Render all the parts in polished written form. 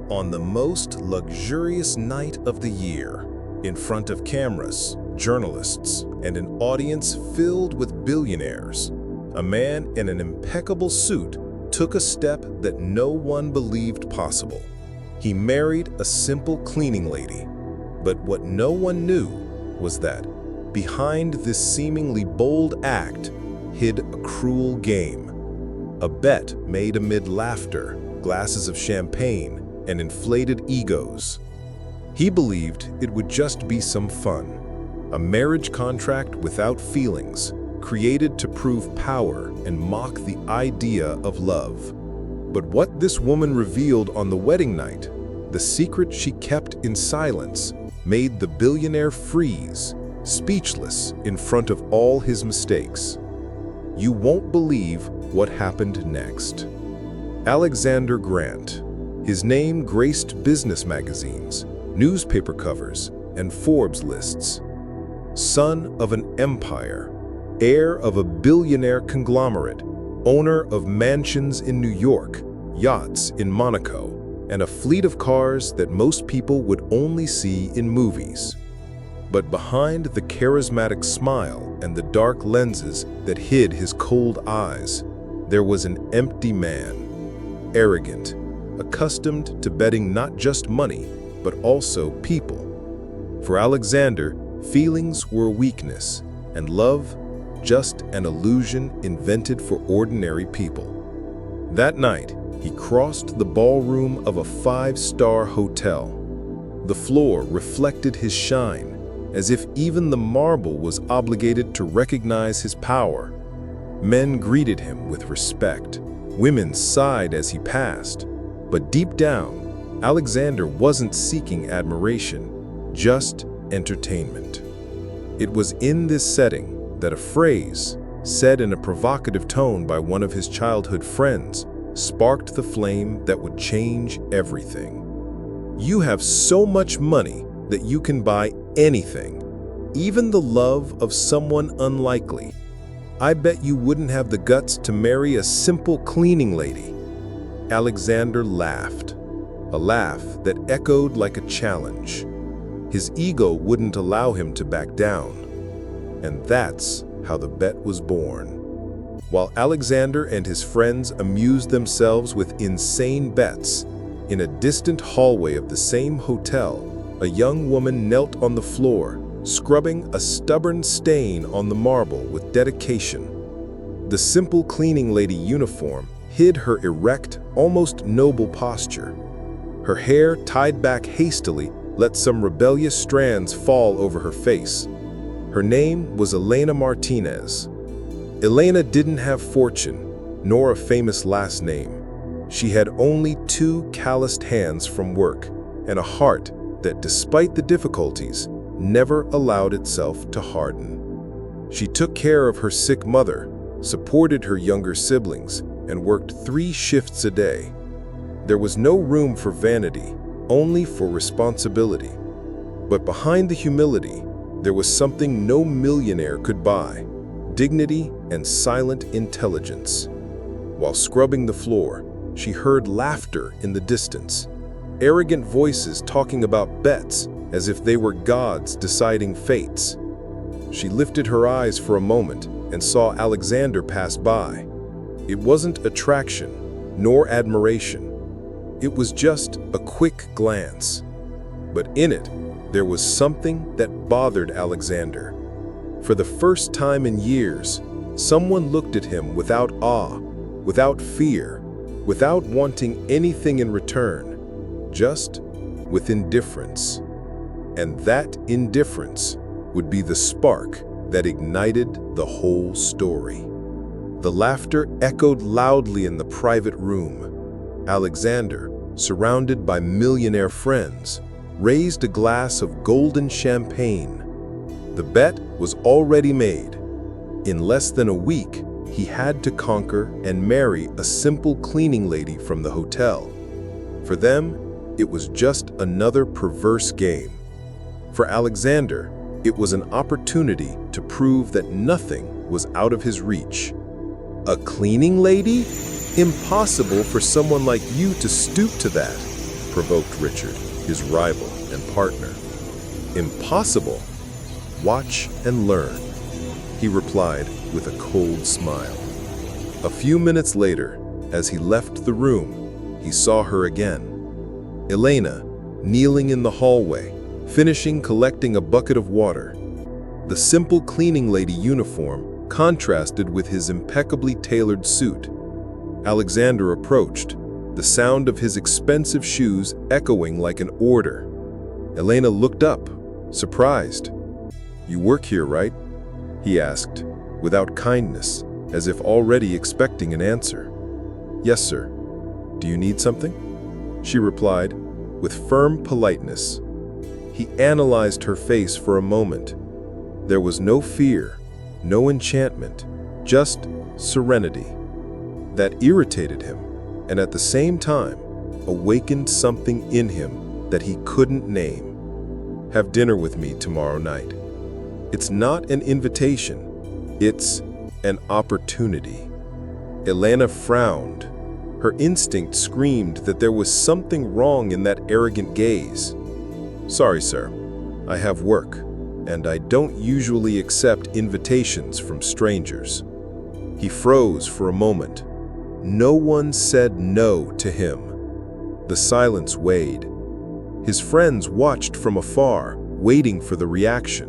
On the most luxurious night of the year, in front of cameras, journalists, and an audience filled with billionaires, a man in an impeccable suit took a step that no one believed possible. He married a simple cleaning lady. But what no one knew was that behind this seemingly bold act hid a cruel game. A bet made amid laughter, glasses of champagne, and inflated egos. He believed it would just be some fun, a marriage contract without feelings, created to prove power and mock the idea of love. But what this woman revealed on the wedding night, the secret she kept in silence, made the billionaire freeze, speechless in front of all his mistakes. You won't believe what happened next. Alexander Grant. His name graced business magazines, newspaper covers, and Forbes lists. Son of an empire, heir of a billionaire conglomerate, owner of mansions in New York, yachts in Monaco, and a fleet of cars that most people would only see in movies. But behind the charismatic smile and the dark lenses that hid his cold eyes, there was an empty man, arrogant, accustomed to betting not just money, but also people. For Alexander, feelings were weakness, and love just an illusion invented for ordinary people. That night, he crossed the ballroom of a five-star hotel. The floor reflected his shine, as if even the marble was obligated to recognize his power. Men greeted him with respect. Women sighed as he passed. But deep down, Alexander wasn't seeking admiration, just entertainment. It was in this setting that a phrase, said in a provocative tone by one of his childhood friends, sparked the flame that would change everything. You have so much money that you can buy anything, even the love of someone unlikely. I bet you wouldn't have the guts to marry a simple cleaning lady. Alexander laughed, a laugh that echoed like a challenge. His ego wouldn't allow him to back down. And that's how the bet was born. While Alexander and his friends amused themselves with insane bets, in a distant hallway of the same hotel, a young woman knelt on the floor, scrubbing a stubborn stain on the marble with dedication. The simple cleaning lady uniform hid her erect, almost noble posture. Her hair, tied back hastily, let some rebellious strands fall over her face. Her name was Elena Martinez. Elena didn't have fortune, nor a famous last name. She had only 2 calloused hands from work, and a heart that, despite the difficulties, never allowed itself to harden. She took care of her sick mother, supported her younger siblings, and worked 3 shifts a day. There was no room for vanity, only for responsibility. But behind the humility, there was something no millionaire could buy: dignity and silent intelligence. While scrubbing the floor, she heard laughter in the distance, arrogant voices talking about bets as if they were gods deciding fates. She lifted her eyes for a moment and saw Alexander pass by. It wasn't attraction, nor admiration. It was just a quick glance. But in it, there was something that bothered Alexander. For the first time in years, someone looked at him without awe, without fear, without wanting anything in return, just with indifference. And that indifference would be the spark that ignited the whole story. The laughter echoed loudly in the private room. Alexander, surrounded by millionaire friends, raised a glass of golden champagne. The bet was already made. In less than a week, he had to conquer and marry a simple cleaning lady from the hotel. For them, it was just another perverse game. For Alexander, it was an opportunity to prove that nothing was out of his reach. A cleaning lady? Impossible for someone like you to stoop to that. provoked Richard, his rival and partner. "Impossible. Watch and learn," he replied with a cold smile. A few minutes later, as he left the room, he saw her again. Elena, kneeling in the hallway, finishing collecting a bucket of water. The simple cleaning lady uniform contrasted with his impeccably tailored suit. Alexander approached, the sound of his expensive shoes echoing like an order. Elena looked up, surprised. "You work here, right?" he asked, without kindness, as if already expecting an answer. "Yes, sir. Do you need something?" she replied, with firm politeness. He analyzed her face for a moment. There was no fear, no enchantment, just serenity. That irritated him, and at the same time, awakened something in him that he couldn't name. "Have dinner with me tomorrow night." It's not an invitation, it's an opportunity. Elena frowned. Her instinct screamed that there was something wrong in that arrogant gaze. "Sorry, sir. I have work, and I don't usually accept invitations from strangers." He froze for a moment. No one said no to him. The silence weighed. His friends watched from afar, waiting for the reaction.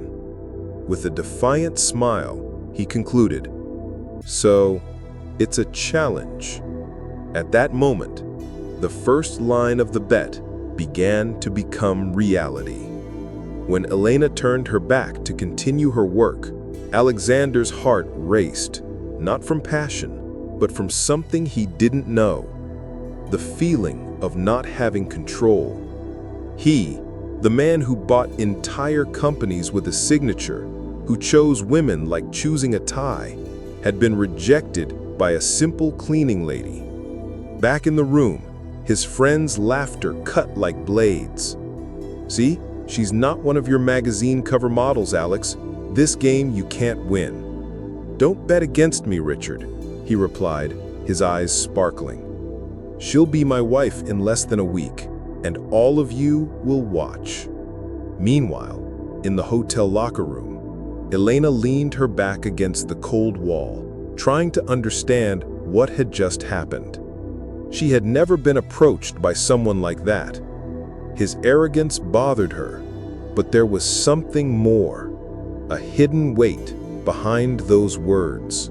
With a defiant smile, he concluded, "So, it's a challenge." At that moment, the first line of the bet began to become reality. When Elena turned her back to continue her work, Alexander's heart raced, not from passion, but from something he didn't know. The feeling of not having control. He, the man who bought entire companies with a signature, who chose women like choosing a tie, had been rejected by a simple cleaning lady. Back in the room, his friends' laughter cut like blades. "See, she's not one of your magazine cover models, Alex. This game you can't win." "Don't bet against me, Richard," he replied, his eyes sparkling. "She'll be my wife in less than a week, and all of you will watch." Meanwhile, in the hotel locker room, Elena leaned her back against the cold wall, trying to understand what had just happened. She had never been approached by someone like that. His arrogance bothered her, but there was something more, a hidden weight behind those words.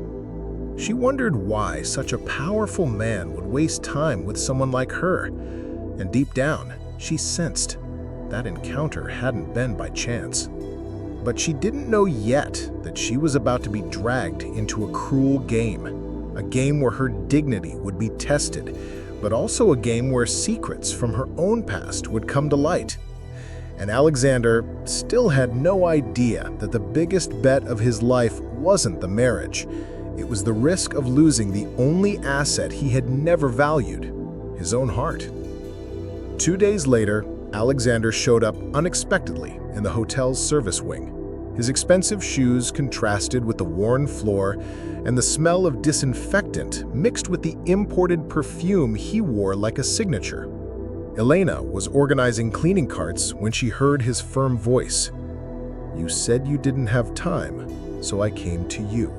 She wondered why such a powerful man would waste time with someone like her, and deep down, she sensed that encounter hadn't been by chance. But she didn't know yet that she was about to be dragged into a cruel game, a game where her dignity would be tested, but also a game where secrets from her own past would come to light. And Alexander still had no idea that the biggest bet of his life wasn't the marriage. It was the risk of losing the only asset he had never valued, his own heart. 2 days later, Alexander showed up unexpectedly in the hotel's service wing. His expensive shoes contrasted with the worn floor, and the smell of disinfectant mixed with the imported perfume he wore like a signature. Elena was organizing cleaning carts when she heard his firm voice. "You said you didn't have time, so I came to you."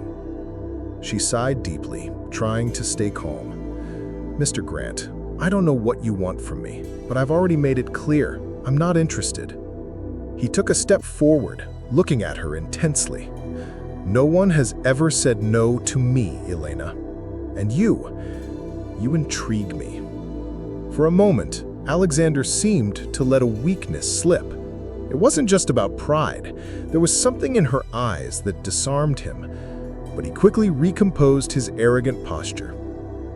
She sighed deeply, trying to stay calm. "Mr. Grant, I don't know what you want from me, but I've already made it clear I'm not interested." He took a step forward, looking at her intensely. "No one has ever said no to me, Elena. And you intrigue me." For a moment, Alexander seemed to let a weakness slip. It wasn't just about pride. There was something in her eyes that disarmed him, but he quickly recomposed his arrogant posture.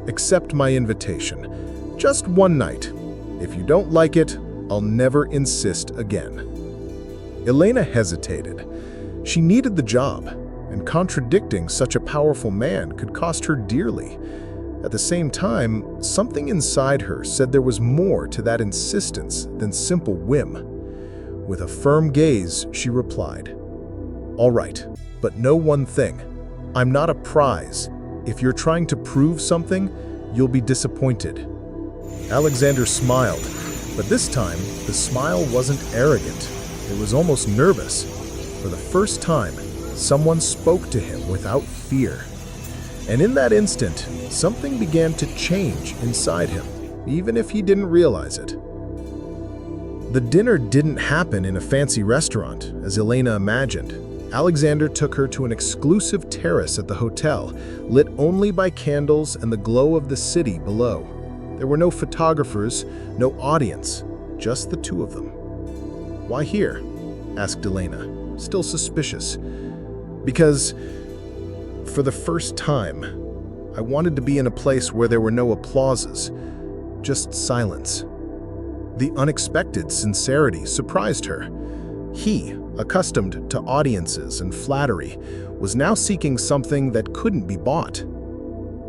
"Accept my invitation. Just one night. If you don't like it, I'll never insist again." Elena hesitated. She needed the job, and contradicting such a powerful man could cost her dearly. At the same time, something inside her said there was more to that insistence than simple whim. With a firm gaze, she replied, "All right, but know one thing. I'm not a prize. If you're trying to prove something, you'll be disappointed." Alexander smiled, But this time, the smile wasn't arrogant. It was almost nervous. For the first time, someone spoke to him without fear. And in that instant, something began to change inside him, even if he didn't realize it. The dinner didn't happen in a fancy restaurant, as Elena imagined. Alexander took her to an exclusive terrace at the hotel, lit only by candles and the glow of the city below. There were no photographers, no audience, just the two of them. "Why here?" asked Elena, still suspicious. "Because, for the first time, I wanted to be in a place where there were no applauses, just silence." The unexpected sincerity surprised her. He, accustomed to audiences and flattery, was now seeking something that couldn't be bought.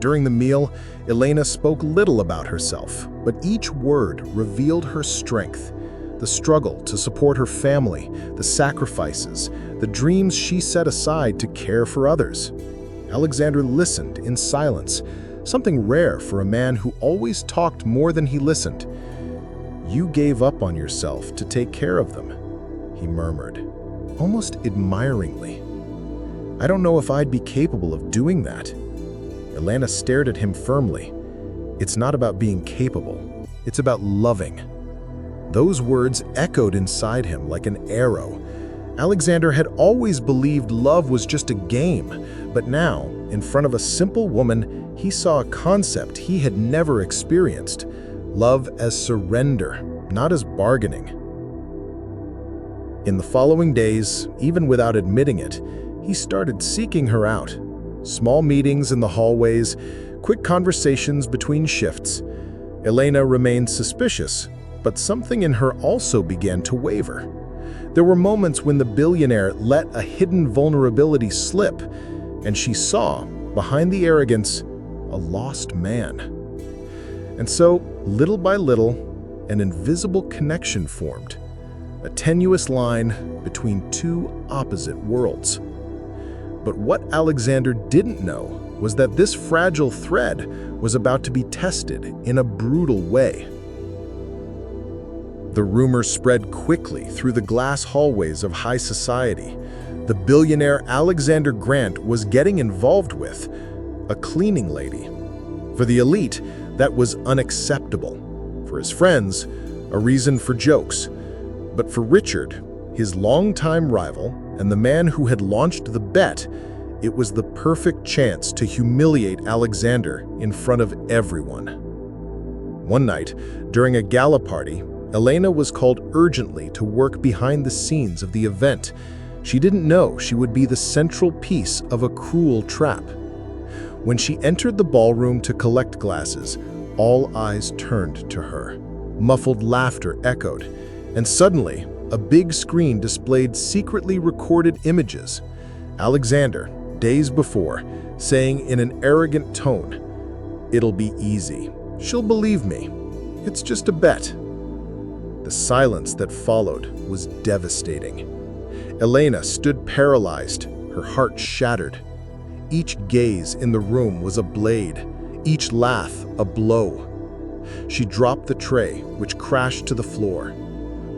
During the meal, Elena spoke little about herself, but each word revealed her strength, the struggle to support her family, the sacrifices, the dreams she set aside to care for others. Alexander listened in silence, something rare for a man who always talked more than he listened. "You gave up on yourself to take care of them," he murmured, almost admiringly. "I don't know if I'd be capable of doing that." Elena stared at him firmly. "It's not about being capable. It's about loving." Those words echoed inside him like an arrow. Alexander had always believed love was just a game, but now, in front of a simple woman, he saw a concept he had never experienced: love as surrender, not as bargaining. In the following days, even without admitting it, he started seeking her out. Small meetings in the hallways, quick conversations between shifts. Elena remained suspicious, but something in her also began to waver. There were moments when the billionaire let a hidden vulnerability slip, and she saw, behind the arrogance, a lost man. And so, little by little, an invisible connection formed, a tenuous line between two opposite worlds. But what Alexander didn't know was that this fragile thread was about to be tested in a brutal way. The rumor spread quickly through the glass hallways of high society. The billionaire Alexander Grant was getting involved with a cleaning lady. For the elite, that was unacceptable. For his friends, a reason for jokes. But for Richard, his longtime rival and the man who had launched the bet, it was the perfect chance to humiliate Alexander in front of everyone. One night, during a gala party, Elena was called urgently to work behind the scenes of the event. She didn't know she would be the central piece of a cruel trap. When she entered the ballroom to collect glasses, all eyes turned to her. Muffled laughter echoed, and suddenly, a big screen displayed secretly recorded images. Alexander, days before, saying in an arrogant tone, "It'll be easy. She'll believe me. It's just a bet." The silence that followed was devastating. Elena stood paralyzed, her heart shattered. Each gaze in the room was a blade, each laugh a blow. She dropped the tray, which crashed to the floor.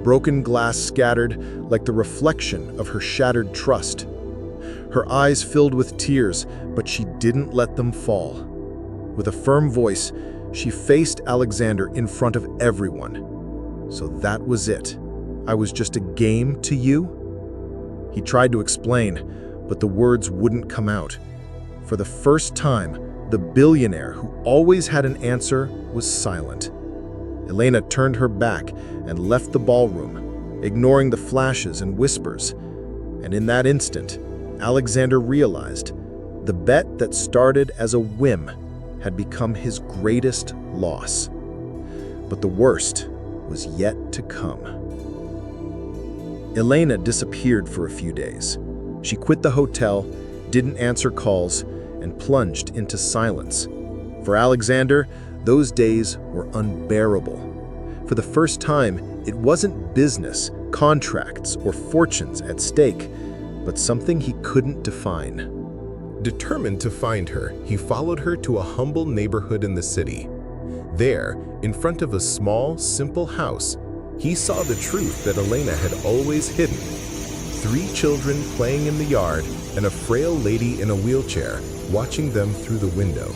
Broken glass scattered like the reflection of her shattered trust. Her eyes filled with tears, but she didn't let them fall. With a firm voice, she faced Alexander in front of everyone. "So that was it. I was just a game to you?" He tried to explain, but the words wouldn't come out. For the first time, the billionaire who always had an answer was silent. Elena turned her back and left the ballroom, ignoring the flashes and whispers. And in that instant, Alexander realized the bet that started as a whim had become his greatest loss. But the worst was yet to come. Elena disappeared for a few days. She quit the hotel, didn't answer calls, and plunged into silence. For Alexander, those days were unbearable. For the first time, it wasn't business, contracts, or fortunes at stake, but something he couldn't define. Determined to find her, he followed her to a humble neighborhood in the city. There, in front of a small, simple house, he saw the truth that Elena had always hidden. 3 children playing in the yard and a frail lady in a wheelchair watching them through the window.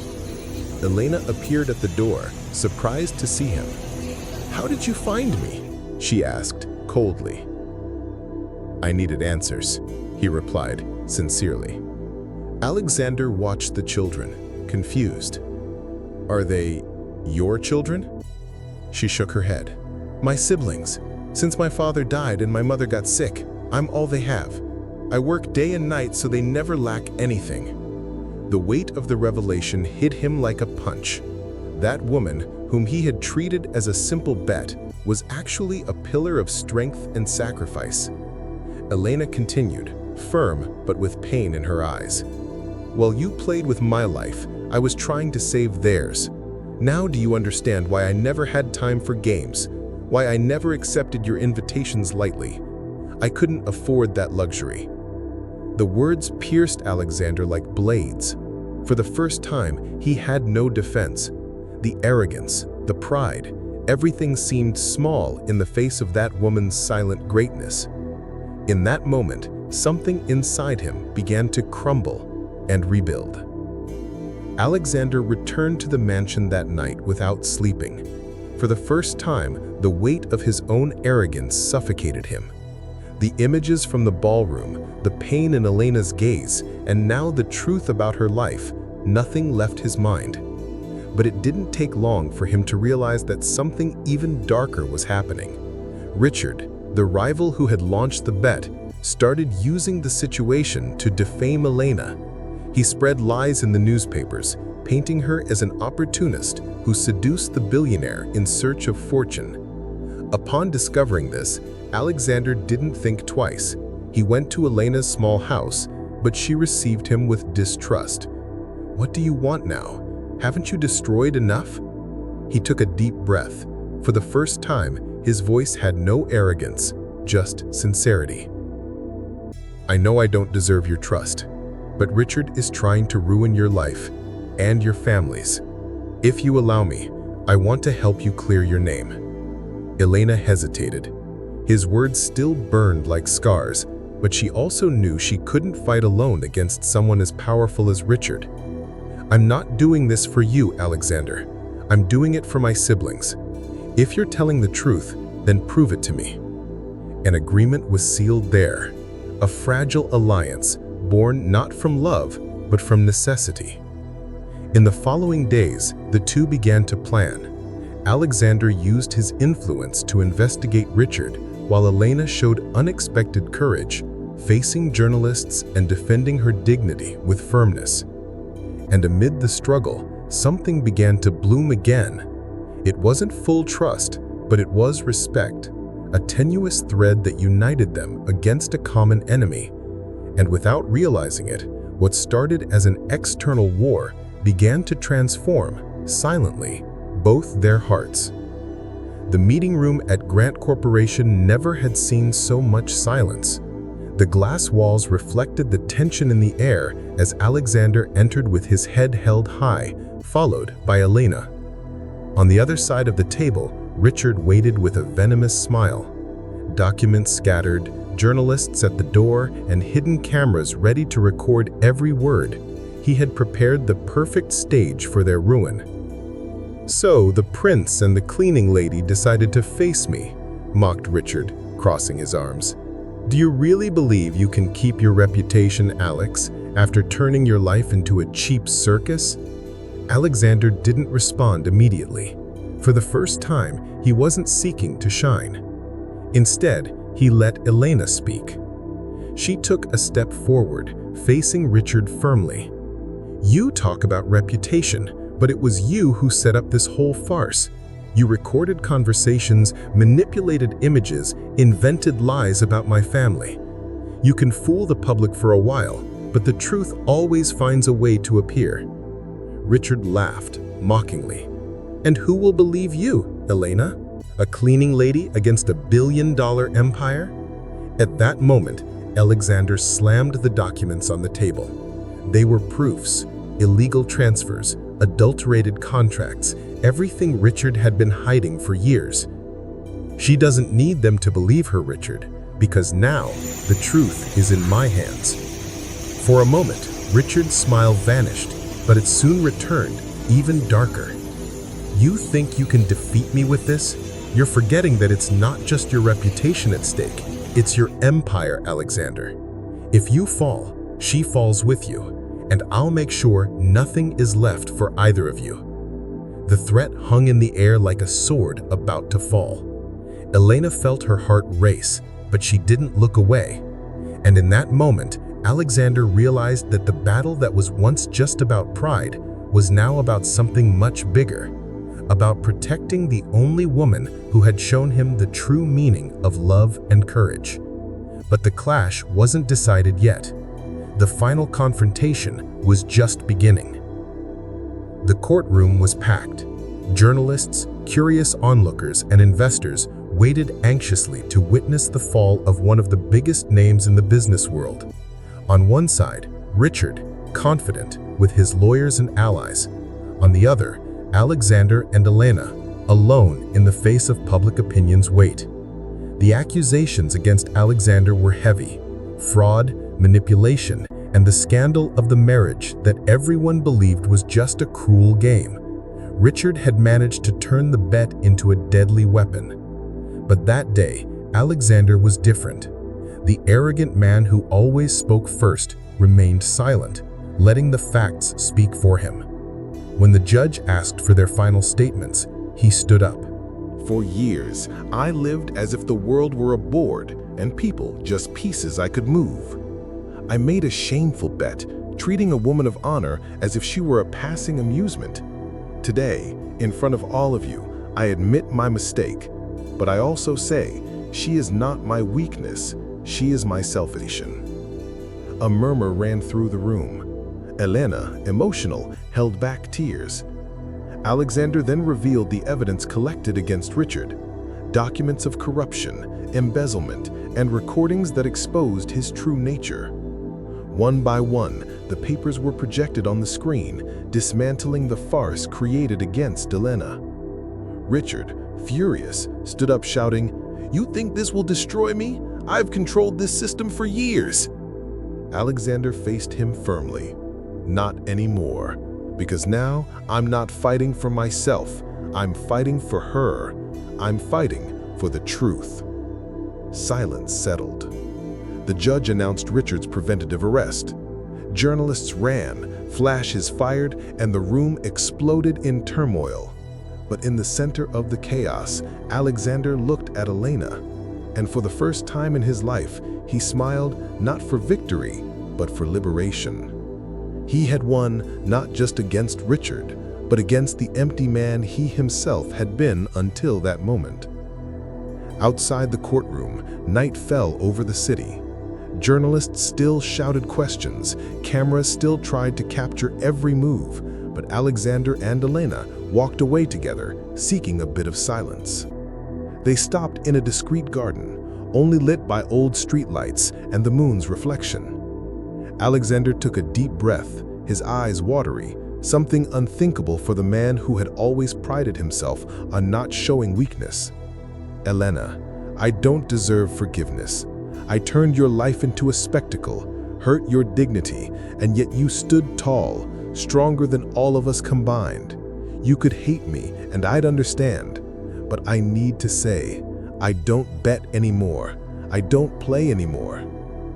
Elena appeared at the door, surprised to see him. "How did you find me?" she asked, coldly. "I needed answers," he replied, sincerely. Alexander watched the children, confused. "Are they your children?" She shook her head. "My siblings. Since my father died and my mother got sick, I'm all they have. I work day and night so they never lack anything." The weight of the revelation hit him like a punch. That woman, whom he had treated as a simple bet, was actually a pillar of strength and sacrifice. Elena continued, firm but with pain in her eyes. "While you played with my life, I was trying to save theirs. Now do you understand why I never had time for games? Why I never accepted your invitations lightly? I couldn't afford that luxury." The words pierced Alexander like blades. For the first time, he had no defense. The arrogance, the pride, everything seemed small in the face of that woman's silent greatness. In that moment, something inside him began to crumble and rebuild. Alexander returned to the mansion that night without sleeping. For the first time, the weight of his own arrogance suffocated him. The images from the ballroom, the pain in Elena's gaze, and now the truth about her life, nothing left his mind. But it didn't take long for him to realize that something even darker was happening. Richard, the rival who had launched the bet, started using the situation to defame Elena. He spread lies in the newspapers, painting her as an opportunist who seduced the billionaire in search of fortune. Upon discovering this, Alexander didn't think twice. He went to Elena's small house, but she received him with distrust. "What do you want now? Haven't you destroyed enough?" He took a deep breath. For the first time, his voice had no arrogance, just sincerity. "I know I don't deserve your trust, but Richard is trying to ruin your life and your family's. If you allow me, I want to help you clear your name." Elena hesitated. His words still burned like scars, but she also knew she couldn't fight alone against someone as powerful as Richard. "I'm not doing this for you, Alexander. I'm doing it for my siblings. If you're telling the truth, then prove it to me." An agreement was sealed there, a fragile alliance born not from love, but from necessity. In the following days, the two began to plan. Alexander used his influence to investigate Richard, while Elena showed unexpected courage, facing journalists and defending her dignity with firmness. And amid the struggle, something began to bloom again. It wasn't full trust, but it was respect, a tenuous thread that united them against a common enemy. And without realizing it, what started as an external war began to transform, silently, both their hearts. The meeting room at Grant Corporation never had seen so much silence. The glass walls reflected the tension in the air as Alexander entered with his head held high, followed by Elena. On the other side of the table, Richard waited with a venomous smile. Documents scattered, journalists at the door, and hidden cameras ready to record every word. He had prepared the perfect stage for their ruin. "So the prince and the cleaning lady decided to face me," mocked Richard, crossing his arms. "Do you really believe you can keep your reputation, Alex, after turning your life into a cheap circus?" Alexander didn't respond immediately. For the first time, he wasn't seeking to shine. Instead, he let Elena speak. She took a step forward, facing Richard firmly. "You talk about reputation, but it was you who set up this whole farce. You recorded conversations, manipulated images, invented lies about my family. You can fool the public for a while, but the truth always finds a way to appear." Richard laughed, mockingly. "And who will believe you, Elena? A cleaning lady against a billion-dollar empire?" At that moment, Alexander slammed the documents on the table. They were proofs, illegal transfers, adulterated contracts, everything Richard had been hiding for years. She doesn't need them to believe her, Richard, because now the truth is in my hands. For a moment, Richard's smile vanished, but it soon returned, even darker. You think you can defeat me with this? You're forgetting that it's not just your reputation at stake. It's your empire, Alexander. If you fall, she falls with you, and I'll make sure nothing is left for either of you. The threat hung in the air like a sword about to fall. Elena felt her heart race, but she didn't look away. And in that moment, Alexander realized that the battle that was once just about pride was now about something much bigger, about protecting the only woman who had shown him the true meaning of love and courage. But the clash wasn't decided yet. The final confrontation was just beginning. The courtroom was packed. Journalists, curious onlookers, and investors waited anxiously to witness the fall of one of the biggest names in the business world. On one side, Richard, confident, with his lawyers and allies. On the other, Alexander and Elena, alone in the face of public opinion's weight. The accusations against Alexander were heavy: fraud, manipulation, and the scandal of the marriage that everyone believed was just a cruel game. Richard had managed to turn the bet into a deadly weapon. But that day, Alexander was different. The arrogant man who always spoke first remained silent, letting the facts speak for him. When the judge asked for their final statements, he stood up. For years, I lived as if the world were a board and people just pieces I could move. I made a shameful bet, treating a woman of honor as if she were a passing amusement. Today, in front of all of you, I admit my mistake, but I also say she is not my weakness, she is my salvation. A murmur ran through the room. Elena, emotional, held back tears. Alexander then revealed the evidence collected against Richard: documents of corruption, embezzlement, and recordings that exposed his true nature. One by one, the papers were projected on the screen, dismantling the farce created against Elena. Richard, furious, stood up shouting, "You think this will destroy me? I've controlled this system for years." Alexander faced him firmly. Not anymore, because now I'm not fighting for myself, I'm fighting for her. I'm fighting for the truth. Silence settled. The judge announced Richard's preventative arrest. Journalists ran, flashes fired, and the room exploded in turmoil. But in the center of the chaos, Alexander looked at Elena, and for the first time in his life, he smiled not for victory, but for liberation. He had won not just against Richard, but against the empty man he himself had been until that moment. Outside the courtroom, night fell over the city. Journalists still shouted questions, cameras still tried to capture every move, but Alexander and Elena walked away together, seeking a bit of silence. They stopped in a discreet garden, only lit by old streetlights and the moon's reflection. Alexander took a deep breath, his eyes watery, something unthinkable for the man who had always prided himself on not showing weakness. "Elena, I don't deserve forgiveness. I turned your life into a spectacle, hurt your dignity, and yet you stood tall, stronger than all of us combined. You could hate me, and I'd understand. But I need to say, I don't bet anymore. I don't play anymore.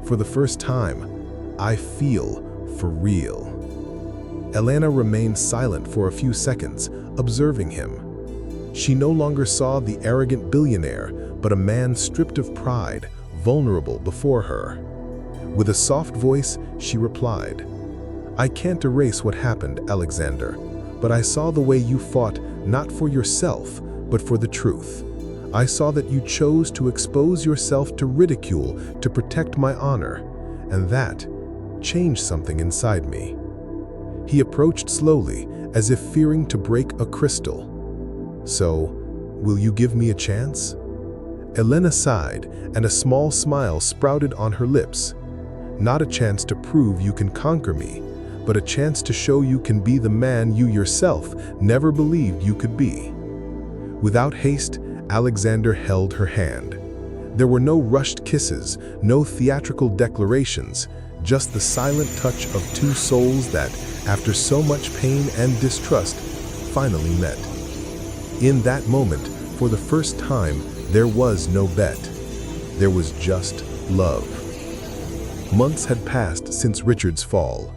For the first time, I feel for real." Elena remained silent for a few seconds, observing him. She no longer saw the arrogant billionaire, but a man stripped of pride, vulnerable before her. With a soft voice, she replied, "I can't erase what happened, Alexander, but I saw the way you fought not for yourself, but for the truth. I saw that you chose to expose yourself to ridicule to protect my honor, and that changed something inside me." He approached slowly, as if fearing to break a crystal. "So, will you give me a chance?" Elena sighed, and a small smile sprouted on her lips. "Not a chance to prove you can conquer me, but a chance to show you can be the man you yourself never believed you could be. Without haste, Alexander held her hand. There were no rushed kisses, no theatrical declarations, just the silent touch of two souls that, after so much pain and distrust, finally met. In that moment, for the first time, there was no bet. There was just love. Months had passed since Richard's fall.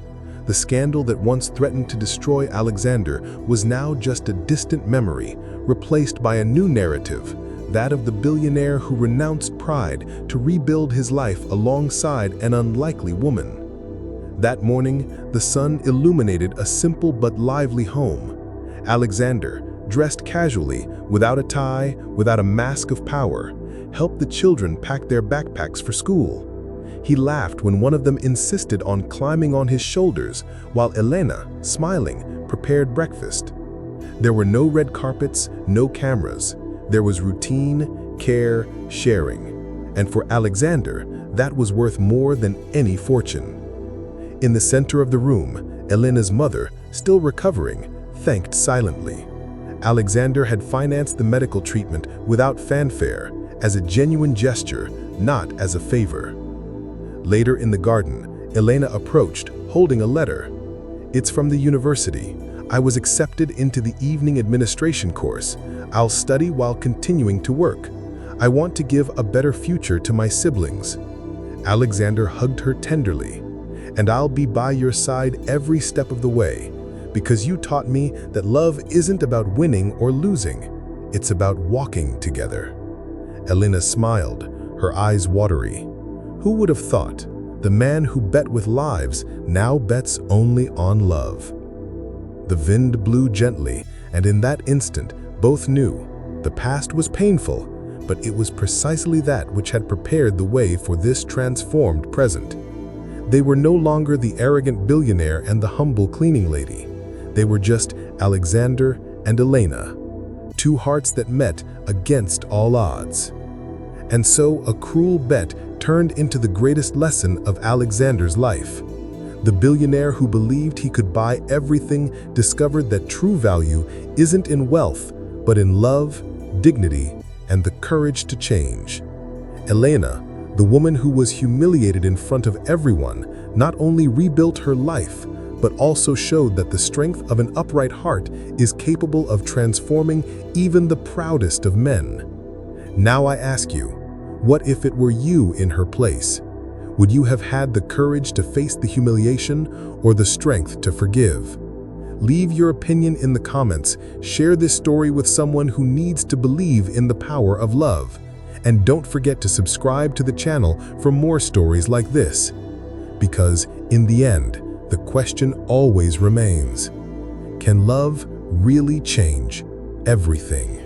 The scandal that once threatened to destroy Alexander was now just a distant memory, replaced by a new narrative, that of the billionaire who renounced pride to rebuild his life alongside an unlikely woman. That morning, the sun illuminated a simple but lively home. Alexander, dressed casually, without a tie, without a mask of power, helped the children pack their backpacks for school. He laughed when one of them insisted on climbing on his shoulders, while Elena, smiling, prepared breakfast. There were no red carpets, no cameras. There was routine, care, sharing. And for Alexander, that was worth more than any fortune. In the center of the room, Elena's mother, still recovering, thanked silently. Alexander had financed the medical treatment without fanfare, as a genuine gesture, not as a favor. Later in the garden, Elena approached, holding a letter. "It's from the university. I was accepted into the evening administration course. I'll study while continuing to work. I want to give a better future to my siblings." Alexander hugged her tenderly. "And I'll be by your side every step of the way, because you taught me that love isn't about winning or losing. It's about walking together." Elena smiled, her eyes watery. Who would have thought? The man who bet with lives now bets only on love. The wind blew gently, and in that instant, both knew the past was painful, but it was precisely that which had prepared the way for this transformed present. They were no longer the arrogant billionaire and the humble cleaning lady. They were just Alexander and Elena, two hearts that met against all odds. And so a cruel bet turned into the greatest lesson of Alexander's life. The billionaire who believed he could buy everything discovered that true value isn't in wealth, but in love, dignity, and the courage to change. Elena, the woman who was humiliated in front of everyone, not only rebuilt her life, but also showed that the strength of an upright heart is capable of transforming even the proudest of men. Now I ask you, what if it were you in her place? Would you have had the courage to face the humiliation or the strength to forgive? Leave your opinion in the comments. Share this story with someone who needs to believe in the power of love. And don't forget to subscribe to the channel for more stories like this. Because in the end, the question always remains, can love really change everything?